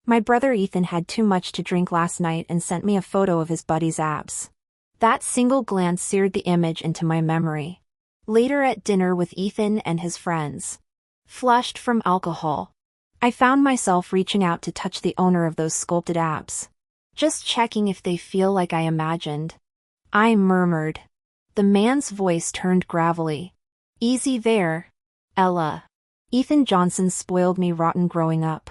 My brother Ethan had too much to drink last night and sent me a photo of his buddy's abs. That single glance seared the image into my memory. Later at dinner with Ethan and his friends, flushed from alcohol, I found myself reaching out to touch the owner of those sculpted abs. Just checking if they feel like I imagined. I murmured. The man's voice turned gravelly. Easy there, Ella. Ethan Johnson spoiled me rotten growing up.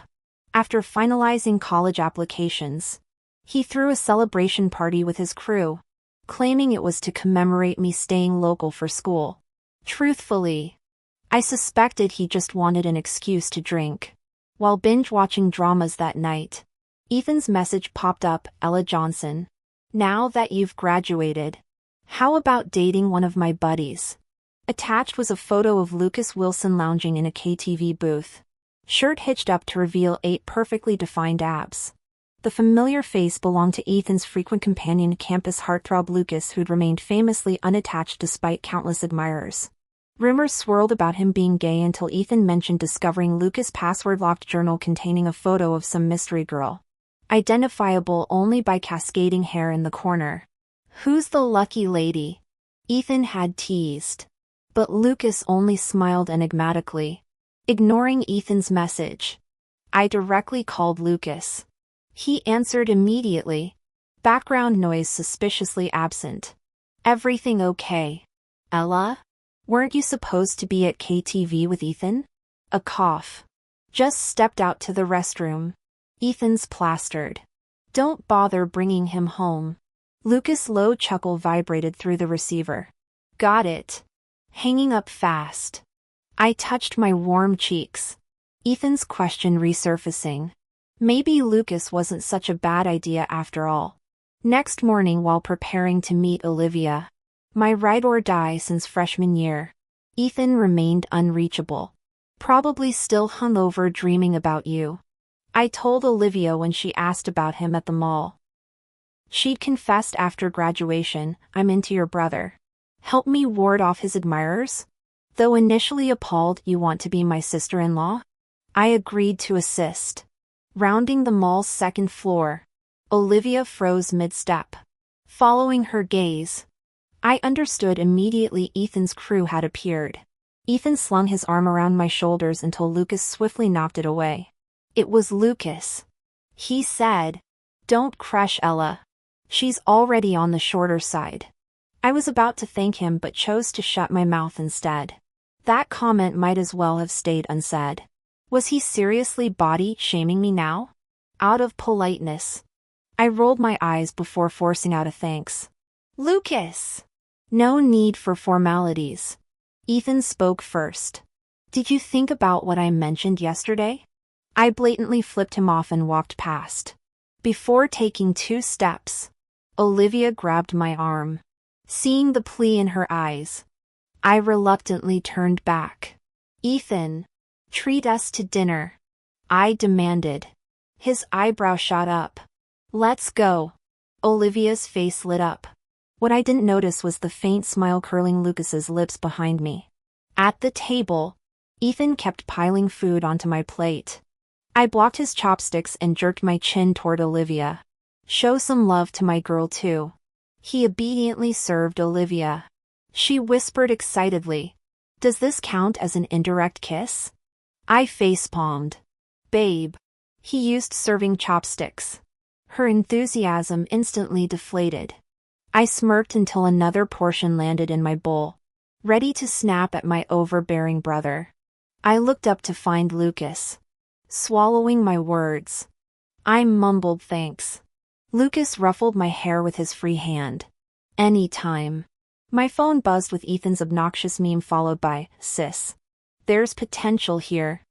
After finalizing college applications, he threw a celebration party with his crew, claiming it was to commemorate me staying local for school. Truthfully, I suspected he just wanted an excuse to drink. While binge-watching dramas that night, Ethan's message popped up, Ella Johnson. Now that you've graduated, how about dating one of my buddies? Attached was a photo of Lucas Wilson lounging in a KTV booth, shirt hitched up to reveal 8 perfectly defined abs. The familiar face belonged to Ethan's frequent companion, campus heartthrob Lucas, who'd remained famously unattached despite countless admirers. Rumors swirled about him being gay until Ethan mentioned discovering Lucas' password-locked journal containing a photo of some mystery girl, identifiable only by cascading hair in the corner. Who's the lucky lady? Ethan had teased. But Lucas only smiled enigmatically, ignoring Ethan's message. I directly called Lucas. He answered immediately. Background noise suspiciously absent. Everything okay, Ella? Weren't you supposed to be at KTV with Ethan? A cough. Just stepped out to the restroom. Ethan's plastered. Don't bother bringing him home. Lucas' low chuckle vibrated through the receiver. Got it. Hanging up fast. I touched my warm cheeks. Ethan's question resurfacing. Maybe Lucas wasn't such a bad idea after all. Next morning, while preparing to meet Olivia, my ride or die since freshman year, Ethan remained unreachable. Probably still hungover dreaming about you. I told Olivia when she asked about him at the mall. She'd confessed after graduation, I'm into your brother. Help me ward off his admirers? Though initially appalled, you want to be my sister-in-law? I agreed to assist. Rounding the mall's second floor, Olivia froze mid-step. Following her gaze, I understood immediately Ethan's crew had appeared. Ethan slung his arm around my shoulders until Lucas swiftly knocked it away. It was Lucas. He said, "Don't crush Ella. She's already on the shorter side." I was about to thank him but chose to shut my mouth instead. That comment might as well have stayed unsaid. Was he seriously body-shaming me now? Out of politeness, I rolled my eyes before forcing out a thanks. Lucas! No need for formalities. Ethan spoke first. Did you think about what I mentioned yesterday? I blatantly flipped him off and walked past. Before taking 2 steps, Olivia grabbed my arm. Seeing the plea in her eyes, I reluctantly turned back. Ethan, treat us to dinner, I demanded. His eyebrow shot up. Let's go. Olivia's face lit up. What I didn't notice was the faint smile curling Lucas's lips behind me. At the table, Ethan kept piling food onto my plate. I blocked his chopsticks and jerked my chin toward Olivia. Show some love to my girl too. He obediently served Olivia. She whispered excitedly, "Does this count as an indirect kiss?" I facepalmed. Babe. He used serving chopsticks. Her enthusiasm instantly deflated. I smirked until another portion landed in my bowl, ready to snap at my overbearing brother. I looked up to find Lucas, swallowing my words. I mumbled thanks. Lucas ruffled my hair with his free hand. Anytime. My phone buzzed with Ethan's obnoxious meme followed by, "Sis. There's potential here."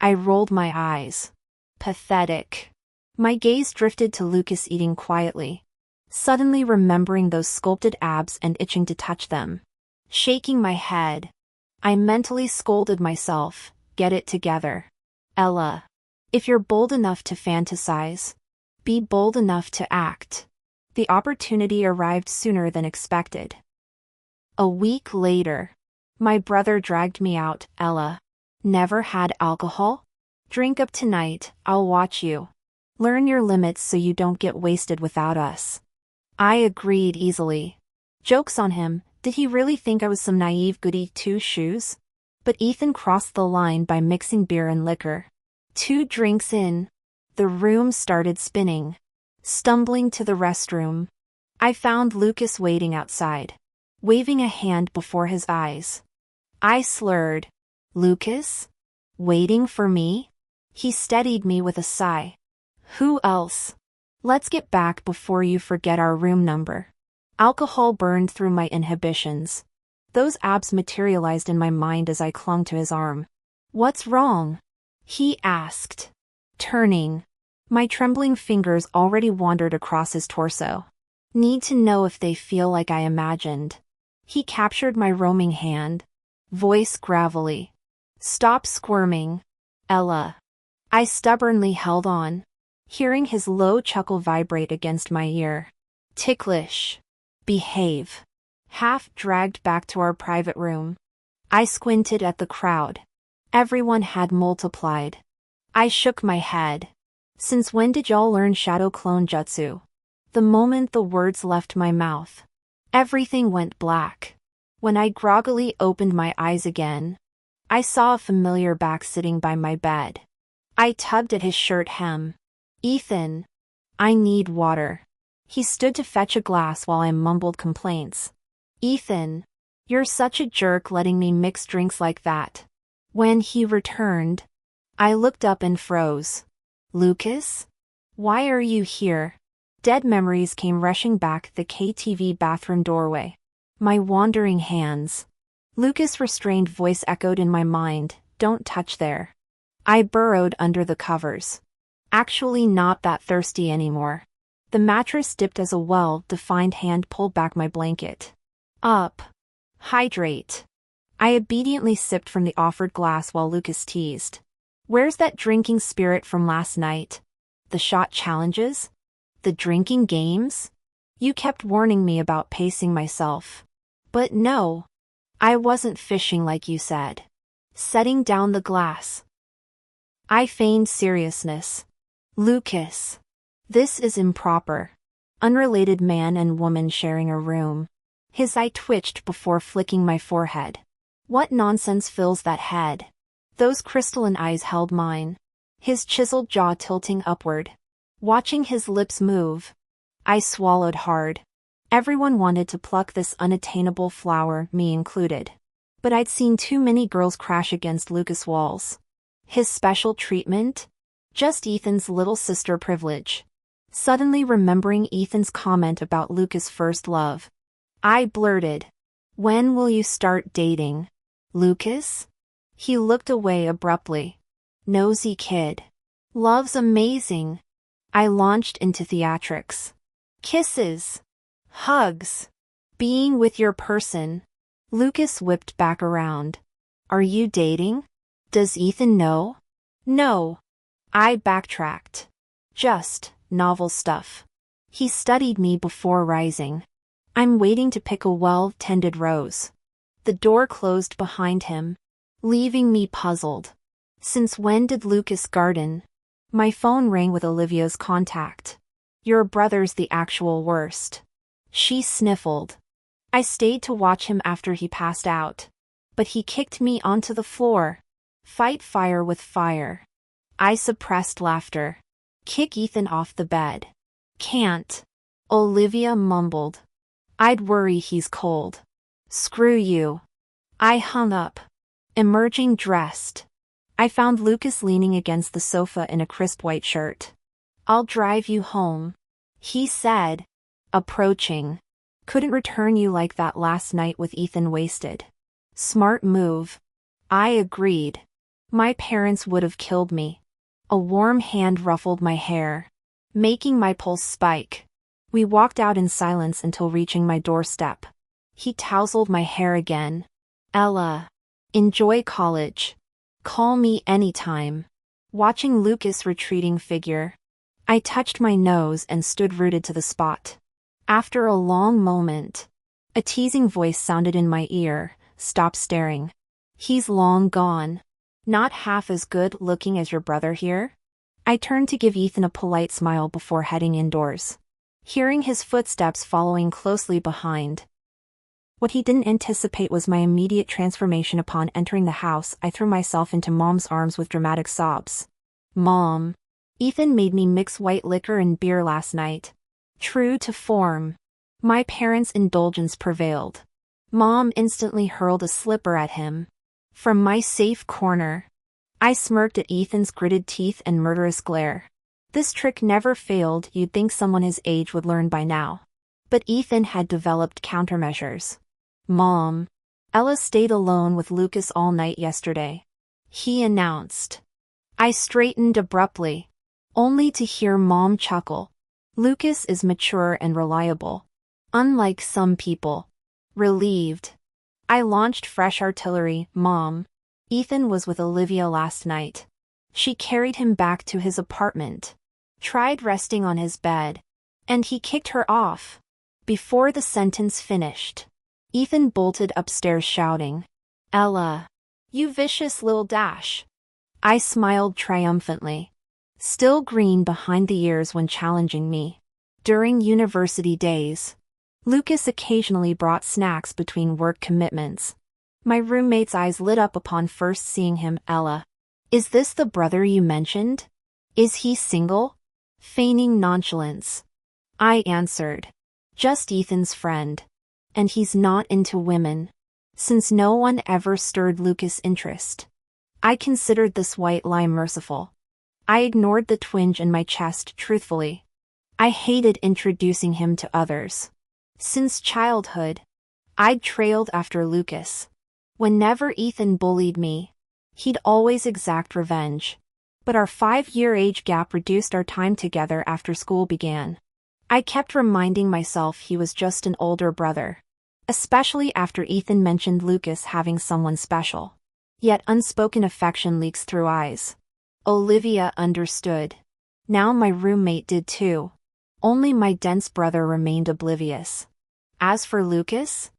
I rolled my eyes. Pathetic. My gaze drifted to Lucas eating quietly, suddenly remembering those sculpted abs and itching to touch them. Shaking my head, I mentally scolded myself, "Get it together. Ella. If you're bold enough to fantasize, be bold enough to act." The opportunity arrived sooner than expected. A week later, my brother dragged me out. "Ella. Never had alcohol? Drink up tonight, I'll watch you." Learn your limits so you don't get wasted without us. I agreed easily. Joke's on him, did he really think I was some naive goody two-shoes? But Ethan crossed the line by mixing beer and liquor. 2 drinks in, the room started spinning. Stumbling to the restroom, I found Lucas waiting outside, waving a hand before his eyes. I slurred. Lucas? Waiting for me? He steadied me with a sigh. Who else? Let's get back before you forget our room number. Alcohol burned through my inhibitions. Those abs materialized in my mind as I clung to his arm. What's wrong? He asked, turning. My trembling fingers already wandered across his torso. Need to know if they feel like I imagined. He captured my roaming hand. Voice gravelly. Stop squirming, Ella. I stubbornly held on, hearing his low chuckle vibrate against my ear. Ticklish. Behave. Half dragged back to our private room. I squinted at the crowd. Everyone had multiplied. I shook my head. Since when did y'all learn shadow clone jutsu? The moment the words left my mouth, everything went black. When I groggily opened my eyes again, I saw a familiar back sitting by my bed. I tugged at his shirt hem. Ethan, I need water. He stood to fetch a glass while I mumbled complaints. Ethan, you're such a jerk letting me mix drinks like that. When he returned, I looked up and froze. Lucas? Why are you here? Dead memories came rushing back the KTV bathroom doorway. My wandering hands. Lucas' restrained voice echoed in my mind, don't touch there. I burrowed under the covers. Actually not that thirsty anymore. The mattress dipped as a well-defined hand pulled back my blanket. Up. Hydrate. I obediently sipped from the offered glass while Lucas teased. Where's that drinking spirit from last night? The shot challenges? The drinking games? You kept warning me about pacing myself. But no. I wasn't fishing like you said. Setting down the glass, I feigned seriousness. Lucas. This is improper. Unrelated man and woman sharing a room. His eye twitched before flicking my forehead. What nonsense fills that head? Those crystalline eyes held mine. His chiseled jaw tilting upward. Watching his lips move, I swallowed hard. Everyone wanted to pluck this unattainable flower, me included. But I'd seen too many girls crash against Lucas' walls. His special treatment? Just Ethan's little sister privilege. Suddenly remembering Ethan's comment about Lucas' first love, I blurted, when will you start dating? Lucas? He looked away abruptly. Nosy kid. Love's amazing. I launched into theatrics. Kisses. Hugs. Being with your person. Lucas whipped back around. Are you dating? Does Ethan know? No. I backtracked. Just novel stuff. He studied me before rising. I'm waiting to pick a well-tended rose. The door closed behind him, leaving me puzzled. Since when did Lucas garden? My phone rang with Olivia's contact. Your brother's the actual worst. She sniffled. I stayed to watch him after he passed out. But he kicked me onto the floor. Fight fire with fire. I suppressed laughter. Kick Ethan off the bed. Can't. Olivia mumbled. I'd worry he's cold. Screw you. I hung up. Emerging dressed, I found Lucas leaning against the sofa in a crisp white shirt. I'll drive you home, he said, approaching. Couldn't return you like that last night with Ethan wasted. Smart move. I agreed. My parents would have killed me. A warm hand ruffled my hair, making my pulse spike. We walked out in silence until reaching my doorstep. He tousled my hair again. Ella. Enjoy college. Call me anytime. Watching Lucas' retreating figure, I touched my nose and stood rooted to the spot. After a long moment, a teasing voice sounded in my ear. Stop staring. He's long gone. Not half as good looking as your brother here? I turned to give Ethan a polite smile before heading indoors, hearing his footsteps following closely behind. What he didn't anticipate was my immediate transformation upon entering the house. I threw myself into Mom's arms with dramatic sobs. "Mom, Ethan made me mix white liquor and beer last night." True to form, my parents' indulgence prevailed. Mom instantly hurled a slipper at him. From my safe corner, I smirked at Ethan's gritted teeth and murderous glare. This trick never failed. You'd think someone his age would learn by now. But Ethan had developed countermeasures. "Mom, Ella stayed alone with Lucas all night yesterday," he announced. I straightened abruptly, only to hear Mom chuckle. "Lucas is mature and reliable. Unlike some people." Relieved, I launched fresh artillery. "Mom, Ethan was with Olivia last night. She carried him back to his apartment, tried resting on his bed, and he kicked her off." Before the sentence finished, Ethan bolted upstairs shouting, "Ella, you vicious little dash." I smiled triumphantly, still green behind the ears when challenging me. During university days, Lucas occasionally brought snacks between work commitments. My roommate's eyes lit up upon first seeing him. "Ella, is this the brother you mentioned? Is he single?" Feigning nonchalance, I answered, "Just Ethan's friend. And he's not into women." Since no one ever stirred Lucas' interest, I considered this white lie merciful. I ignored the twinge in my chest truthfully. I hated introducing him to others. Since childhood, I'd trailed after Lucas. Whenever Ethan bullied me, he'd always exact revenge. But our 5-year age gap reduced our time together after school began. I kept reminding myself he was just an older brother, especially after Ethan mentioned Lucas having someone special. Yet unspoken affection leaks through eyes. Olivia understood. Now my roommate did too. Only my dense brother remained oblivious. As for Lucas,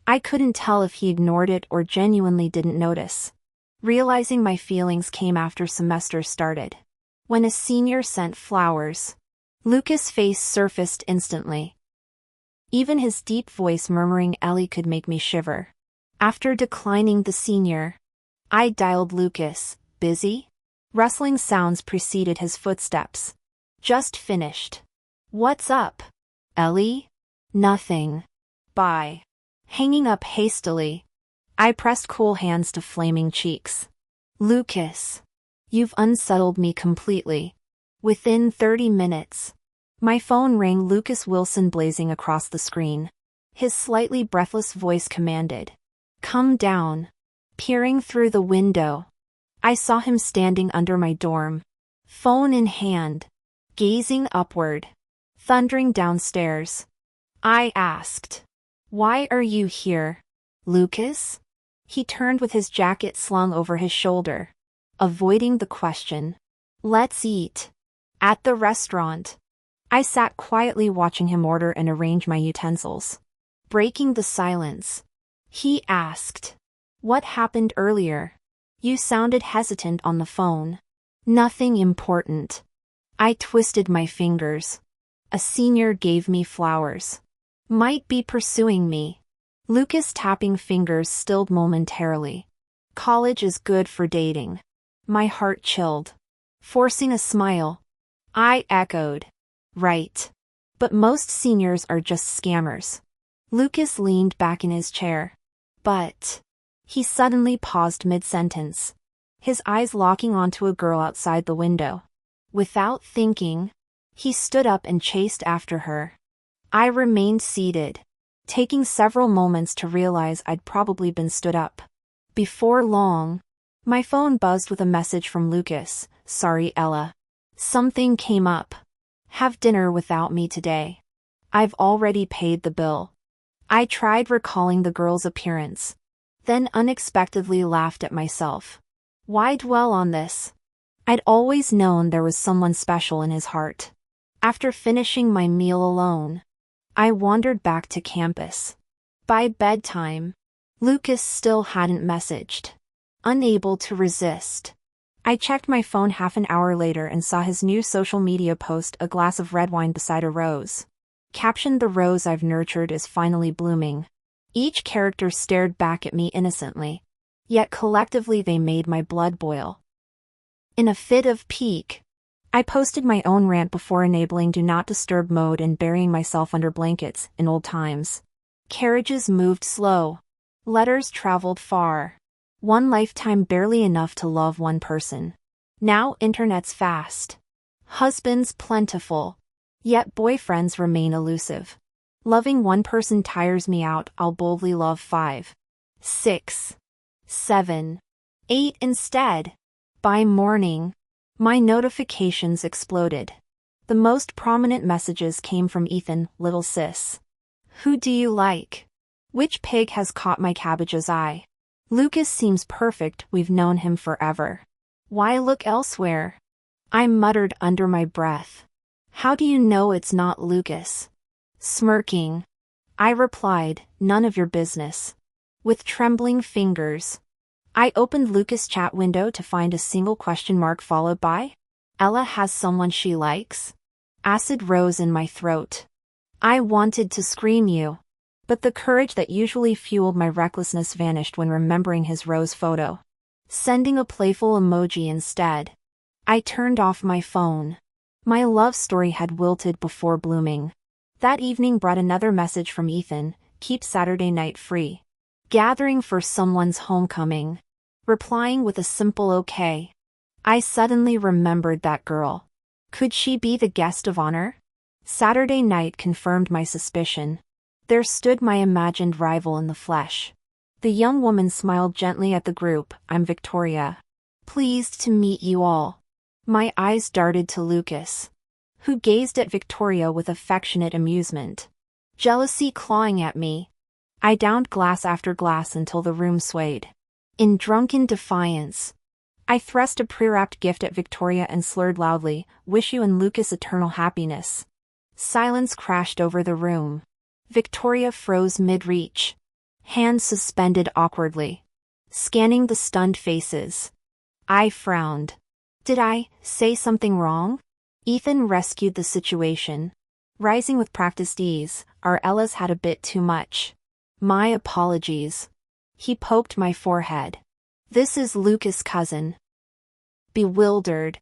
I couldn't tell if he ignored it or genuinely didn't notice. Realizing my feelings came after semester started. When a senior sent flowers, Lucas' face surfaced instantly. Even his deep voice murmuring "Ellie" could make me shiver. After declining the senior, I dialed Lucas. "Busy?" Rustling sounds preceded his footsteps. "Just finished." "What's up, Ellie?" "Nothing. Bye." Hanging up hastily, I pressed cool hands to flaming cheeks. "Lucas, you've unsettled me completely." Within 30 minutes, my phone rang. Lucas Wilson blazing across the screen. His slightly breathless voice commanded, "Come down." Peering through the window, I saw him standing under my dorm, phone in hand, gazing upward, thundering downstairs. I asked, "Why are you here, Lucas?" He turned with his jacket slung over his shoulder, avoiding the question. "Let's eat. At the restaurant." I sat quietly watching him order and arrange my utensils. Breaking the silence, he asked, "What happened earlier? You sounded hesitant on the phone." "Nothing important." I twisted my fingers. "A senior gave me flowers. Might be pursuing me." Lucas' tapping fingers stilled momentarily. "College is good for dating." My heart chilled. Forcing a smile, I echoed, "Right. But most seniors are just scammers." Lucas leaned back in his chair. "But..." He suddenly paused mid-sentence, his eyes locking onto a girl outside the window. Without thinking, he stood up and chased after her. I remained seated, taking several moments to realize I'd probably been stood up. Before long, my phone buzzed with a message from Lucas. "Sorry, Ella. Something came up. Have dinner without me today. I've already paid the bill." I tried recalling the girl's appearance, then unexpectedly laughed at myself. Why dwell on this? I'd always known there was someone special in his heart. After finishing my meal alone, I wandered back to campus. By bedtime, Lucas still hadn't messaged. Unable to resist, I checked my phone half an hour later and saw his new social media post, a glass of red wine beside a rose. Captioned, "The rose I've nurtured is finally blooming." Each character stared back at me innocently. Yet collectively they made my blood boil. In a fit of pique, I posted my own rant before enabling do not disturb mode and burying myself under blankets. In old times, carriages moved slow. Letters traveled far. One lifetime barely enough to love one person. Now internet's fast. Husbands plentiful. Yet boyfriends remain elusive. Loving one person tires me out, I'll boldly love 5, 6, 7, 8 instead. By morning, my notifications exploded. The most prominent messages came from Ethan, "Little sis. Who do you like? Which pig has caught my cabbage's eye? Lucas seems perfect, we've known him forever. Why look elsewhere?" I muttered under my breath. "How do you know it's not Lucas?" Smirking, I replied, "None of your business." With trembling fingers, I opened Lucas' chat window to find a single question mark followed by, "Ella has someone she likes?" Acid rose in my throat. I wanted to scream you, but the courage that usually fueled my recklessness vanished when remembering his rose photo. Sending a playful emoji instead, I turned off my phone. My love story had wilted before blooming. That evening brought another message from Ethan, "Keep Saturday night free. Gathering for someone's homecoming." Replying with a simple okay. I suddenly remembered that girl. Could she be the guest of honor? Saturday night confirmed my suspicion. There stood my imagined rival in the flesh. The young woman smiled gently at the group. "I'm Victoria. Pleased to meet you all." My eyes darted to Lucas, who gazed at Victoria with affectionate amusement. Jealousy clawing at me, I downed glass after glass until the room swayed. In drunken defiance, I thrust a pre-wrapped gift at Victoria and slurred loudly, "Wish you and Lucas eternal happiness." Silence crashed over the room. Victoria froze mid-reach, hands suspended awkwardly, scanning the stunned faces. I frowned. Did I say something wrong? Ethan rescued the situation. Rising with practiced ease, "Our Ella's had a bit too much." "My apologies." He poked my forehead. "This is Lucas' cousin." Bewildered,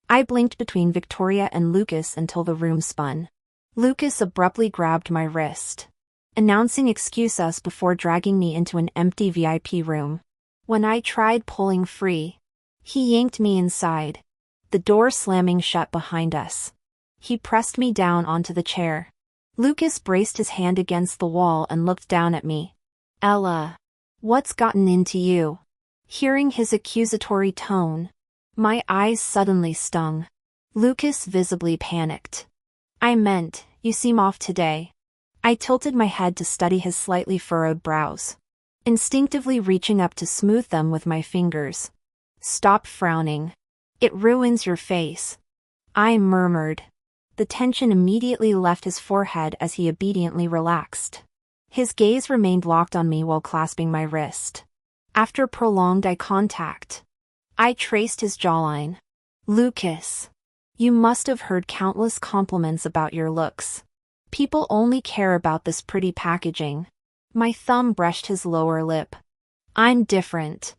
I blinked between Victoria and Lucas until the room spun. Lucas abruptly grabbed my wrist, announcing "Excuse us" before dragging me into an empty VIP room. When I tried pulling free, he yanked me inside, the door slamming shut behind us. He pressed me down onto the chair. Lucas braced his hand against the wall and looked down at me. "Ella, what's gotten into you?" Hearing his accusatory tone, my eyes suddenly stung. Lucas visibly panicked. "I meant, you seem off today." I tilted my head to study his slightly furrowed brows, instinctively reaching up to smooth them with my fingers. "Stop frowning. It ruins your face." I murmured. The tension immediately left his forehead as he obediently relaxed. His gaze remained locked on me while clasping my wrist. After prolonged eye contact, I traced his jawline. "Lucas, you must have heard countless compliments about your looks. People only care about this pretty packaging." My thumb brushed his lower lip. "I'm different.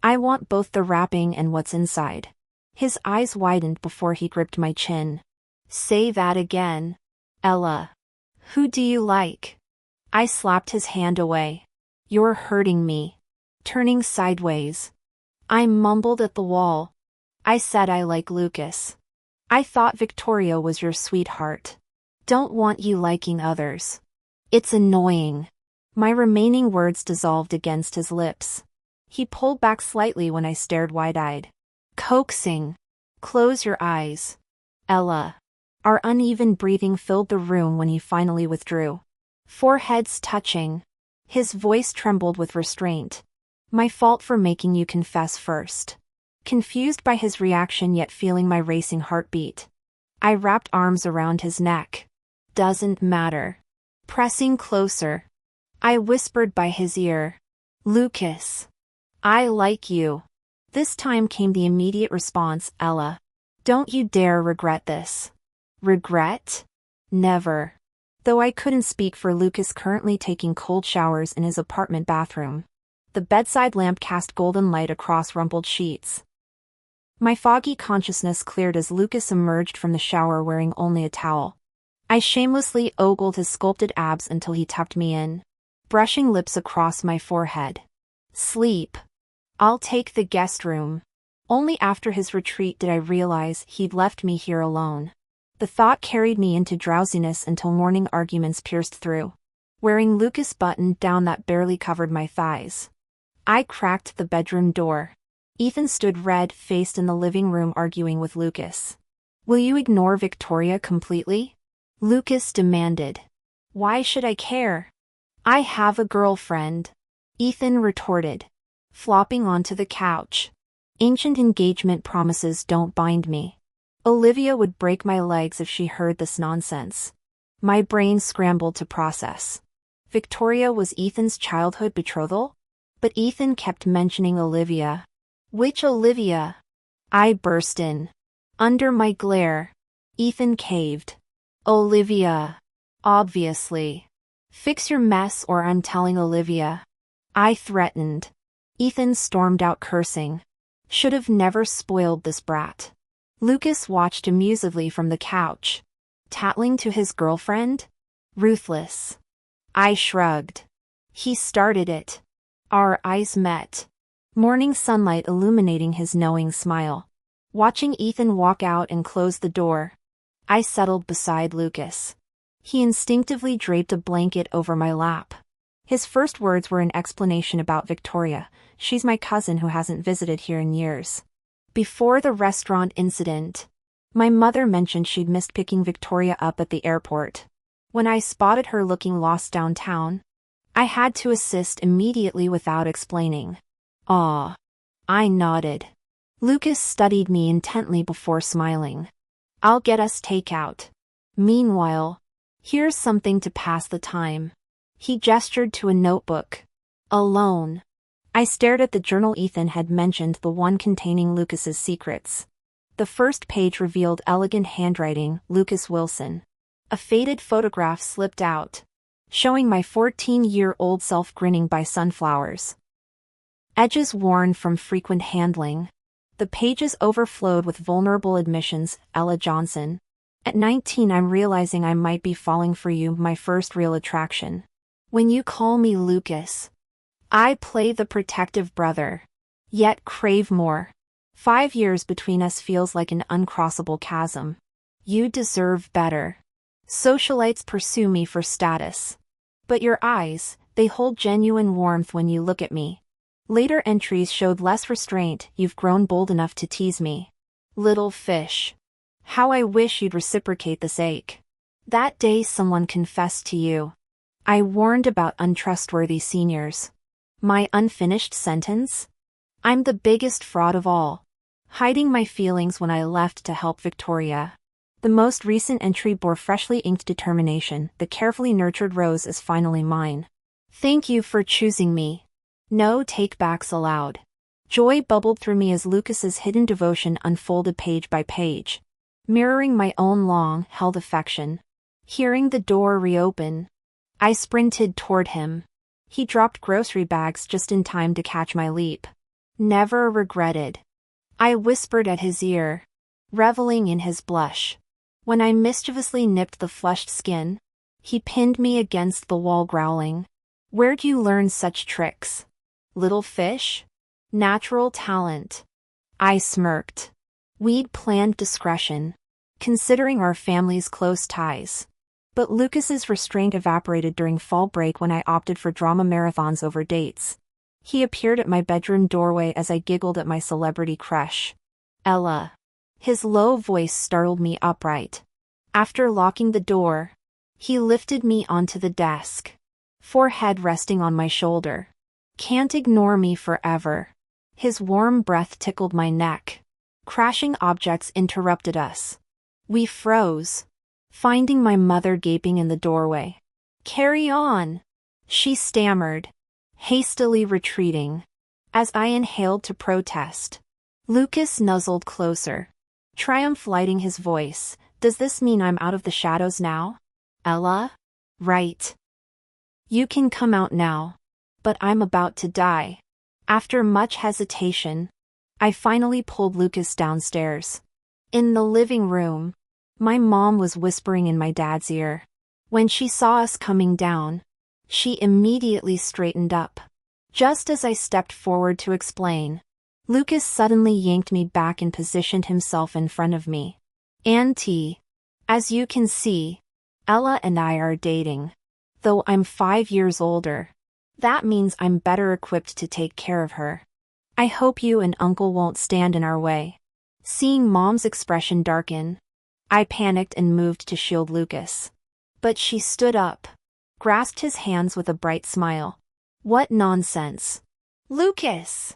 I want both the wrapping and what's inside." His eyes widened before he gripped my chin. "Say that again. Ella, who do you like?" I slapped his hand away. "You're hurting me." Turning sideways, I mumbled at the wall. "I said I like Lucas. I thought Victoria was your sweetheart. Don't want you liking others. It's annoying." My remaining words dissolved against his lips. He pulled back slightly when I stared wide-eyed. Coaxing, "Close your eyes, Ella." Our uneven breathing filled the room when he finally withdrew. Foreheads touching, his voice trembled with restraint. "My fault for making you confess first." Confused by his reaction yet feeling my racing heartbeat, I wrapped arms around his neck. "Doesn't matter." Pressing closer, I whispered by his ear, "Lucas, I like you." This time came the immediate response, Ella. Don't you dare regret this. Regret? Never. Though I couldn't speak for Lucas currently taking cold showers in his apartment bathroom. The bedside lamp cast golden light across rumpled sheets. My foggy consciousness cleared as Lucas emerged from the shower wearing only a towel. I shamelessly ogled his sculpted abs until he tucked me in, brushing lips across my forehead. Sleep. I'll take the guest room. Only after his retreat did I realize he'd left me here alone. The thought carried me into drowsiness until morning arguments pierced through, wearing Lucas' button down that barely covered my thighs. I cracked the bedroom door. Ethan stood red-faced in the living room arguing with Lucas. Will you ignore Victoria completely? Lucas demanded. Why should I care? I have a girlfriend. Ethan retorted, flopping onto the couch. Ancient engagement promises don't bind me. Olivia would break my legs if she heard this nonsense. My brain scrambled to process. Victoria was Ethan's childhood betrothal? But Ethan kept mentioning Olivia. Which Olivia? I burst in. Under my glare, Ethan caved. Olivia. Obviously. Fix your mess or I'm telling Olivia. I threatened. Ethan stormed out cursing. Should've never spoiled this brat. Lucas watched amusedly from the couch. Tattling to his girlfriend? Ruthless. I shrugged. He started it. Our eyes met. Morning sunlight illuminating his knowing smile. Watching Ethan walk out and close the door, I settled beside Lucas. He instinctively draped a blanket over my lap. His first words were an explanation about Victoria. She's my cousin who hasn't visited here in years. Before the restaurant incident, my mother mentioned she'd missed picking Victoria up at the airport. When I spotted her looking lost downtown, I had to assist immediately without explaining. Ah. I nodded. Lucas studied me intently before smiling. I'll get us takeout. Meanwhile, here's something to pass the time. He gestured to a notebook. Alone. I stared at the journal Ethan had mentioned, the one containing Lucas's secrets. The first page revealed elegant handwriting, Lucas Wilson. A faded photograph slipped out, showing my 14-year-old self grinning by sunflowers. Edges worn from frequent handling. The pages overflowed with vulnerable admissions, Ella Johnson. At 19 I'm realizing I might be falling for you, my first real attraction. When you call me Lucas, I play the protective brother, yet crave more. 5 years between us feels like an uncrossable chasm. You deserve better. Socialites pursue me for status. But your eyes, they hold genuine warmth when you look at me. Later entries showed less restraint. You've grown bold enough to tease me. Little fish. How I wish you'd reciprocate this ache. That day someone confessed to you. I warned about untrustworthy seniors. My unfinished sentence? I'm the biggest fraud of all. Hiding my feelings when I left to help Victoria. The most recent entry bore freshly inked determination. The carefully nurtured rose is finally mine. Thank you for choosing me. No take-backs allowed. Joy bubbled through me as Lucas's hidden devotion unfolded page by page, mirroring my own long-held affection. Hearing the door reopen, I sprinted toward him. He dropped grocery bags just in time to catch my leap. Never regretted. I whispered at his ear, reveling in his blush. When I mischievously nipped the flushed skin, he pinned me against the wall growling. Where'd you learn such tricks? Little fish? Natural talent. I smirked. We'd planned discretion, considering our family's close ties. But Lucas's restraint evaporated during fall break when I opted for drama marathons over dates. He appeared at my bedroom doorway as I giggled at my celebrity crush. Ella. His low voice startled me upright. After locking the door, he lifted me onto the desk, forehead resting on my shoulder. Can't ignore me forever. His warm breath tickled my neck. Crashing objects interrupted us. We froze, finding my mother gaping in the doorway. Carry on, she stammered, hastily retreating. As I inhaled to protest, Lucas nuzzled closer. Triumph lighting his voice. Does this mean I'm out of the shadows now? Ella? Right. You can come out now. But I'm about to die. After much hesitation, I finally pulled Lucas downstairs. In the living room, my mom was whispering in my dad's ear. When she saw us coming down, she immediately straightened up. Just as I stepped forward to explain, Lucas suddenly yanked me back and positioned himself in front of me. Auntie, as you can see, Ella and I are dating. Though I'm 5 years older, that means I'm better equipped to take care of her. I hope you and Uncle won't stand in our way. Seeing Mom's expression darken, I panicked and moved to shield Lucas. But she stood up, grasped his hands with a bright smile. What nonsense. Lucas!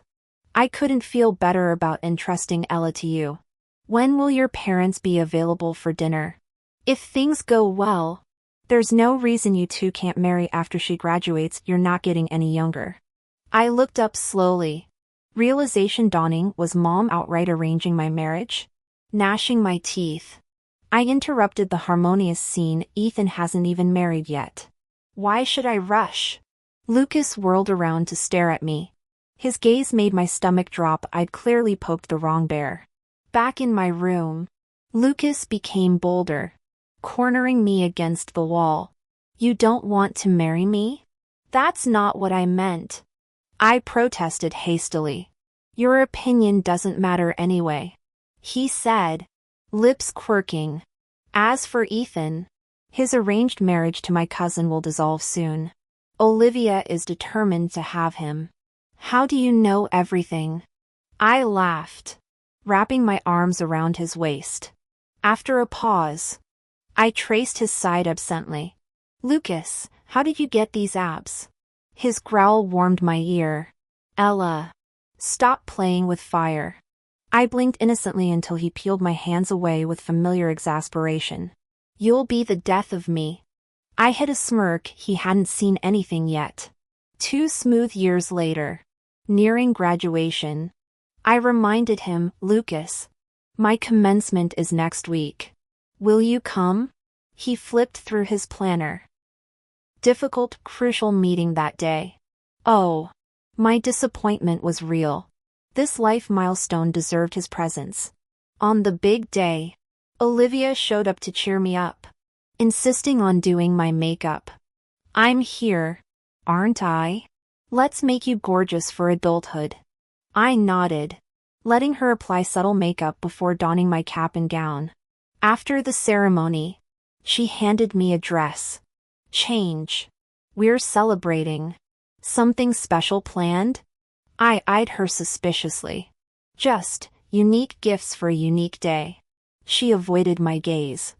I couldn't feel better about entrusting Ella to you. When will your parents be available for dinner? If things go well, there's no reason you two can't marry after she graduates. You're not getting any younger. I looked up slowly. Realization dawning. Was Mom outright arranging my marriage? Gnashing my teeth, I interrupted the harmonious scene. Ethan hasn't even married yet. Why should I rush? Lucas whirled around to stare at me. His gaze made my stomach drop. I'd clearly poked the wrong bear. Back in my room, Lucas became bolder, cornering me against the wall. You don't want to marry me? That's not what I meant. I protested hastily. Your opinion doesn't matter anyway, he said, lips quirking. As for Ethan, his arranged marriage to my cousin will dissolve soon. Olivia is determined to have him. How do you know everything? I laughed, wrapping my arms around his waist. After a pause, I traced his side absently. Lucas, how did you get these abs? His growl warmed my ear. Ella, stop playing with fire. I blinked innocently until he peeled my hands away with familiar exasperation. You'll be the death of me. I hid a smirk. He hadn't seen anything yet. 2 smooth years later, nearing graduation, I reminded him, Lucas, my commencement is next week. Will you come? He flipped through his planner. Difficult, crucial meeting that day. Oh, my disappointment was real. This life milestone deserved his presence. On the big day, Olivia showed up to cheer me up, insisting on doing my makeup. I'm here, aren't I? Let's make you gorgeous for adulthood. I nodded, letting her apply subtle makeup before donning my cap and gown. After the ceremony, she handed me a dress. Change. We're celebrating. Something special planned? I eyed her suspiciously. Just unique gifts for a unique day. She avoided my gaze.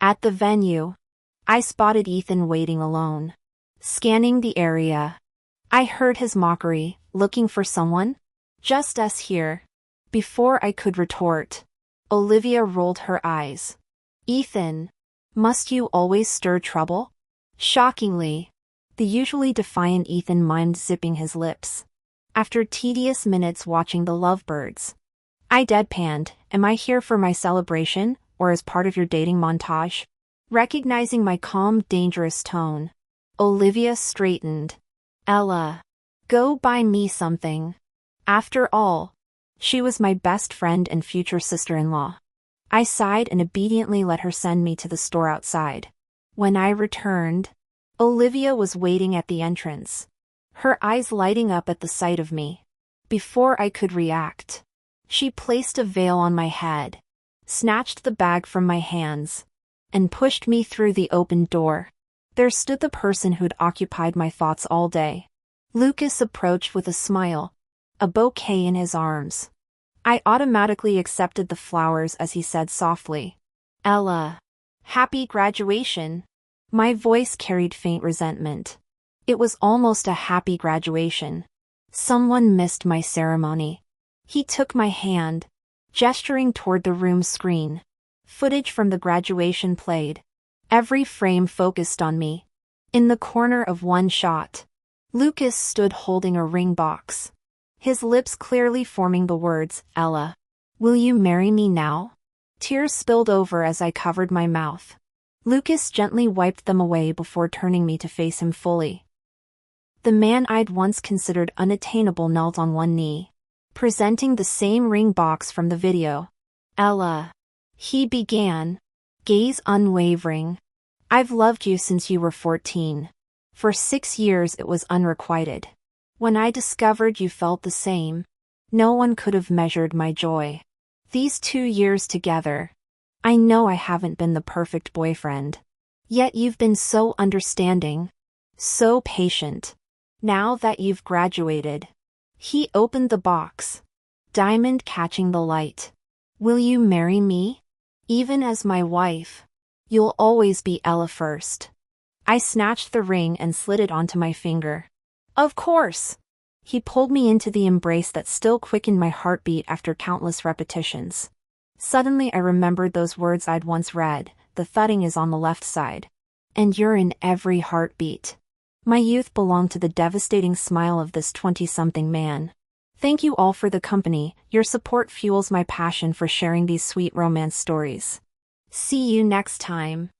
At the venue, I spotted Ethan waiting alone. Scanning the area, I heard his mockery, looking for someone? Just us here. Before I could retort, Olivia rolled her eyes. Ethan, must you always stir trouble? Shockingly, the usually defiant Ethan mimed zipping his lips. After tedious minutes watching the lovebirds, I deadpanned, am I here for my celebration, or as part of your dating montage? Recognizing my calm, dangerous tone, Olivia straightened. Ella, go buy me something. After all, she was my best friend and future sister-in-law. I sighed and obediently let her send me to the store outside. When I returned, Olivia was waiting at the entrance, her eyes lighting up at the sight of me. Before I could react, she placed a veil on my head, snatched the bag from my hands, and pushed me through the open door. There stood the person who'd occupied my thoughts all day. Lucas approached with a smile, a bouquet in his arms. I automatically accepted the flowers as he said softly, Ella, happy graduation. My voice carried faint resentment. It was almost a happy graduation. Someone missed my ceremony. He took my hand, gesturing toward the room's screen. Footage from the graduation played. Every frame focused on me. In the corner of one shot, Lucas stood holding a ring box, his lips clearly forming the words, Ella. Will you marry me now? Tears spilled over as I covered my mouth. Lucas gently wiped them away before turning me to face him fully. The man I'd once considered unattainable knelt on one knee, presenting the same ring box from the video. Ella, he began, gaze unwavering. I've loved you since you were 14. For 6 years it was unrequited. When I discovered you felt the same, no one could have measured my joy. These 2 years together, I know I haven't been the perfect boyfriend. Yet you've been so understanding, so patient. Now that you've graduated. He opened the box, diamond catching the light. Will you marry me? Even as my wife. You'll always be Ella first. I snatched the ring and slid it onto my finger. Of course! He pulled me into the embrace that still quickened my heartbeat after countless repetitions. Suddenly I remembered those words I'd once read, the thudding is on the left side. And you're in every heartbeat. My youth belonged to the devastating smile of this 20-something man. Thank you all for the company, your support fuels my passion for sharing these sweet romance stories. See you next time.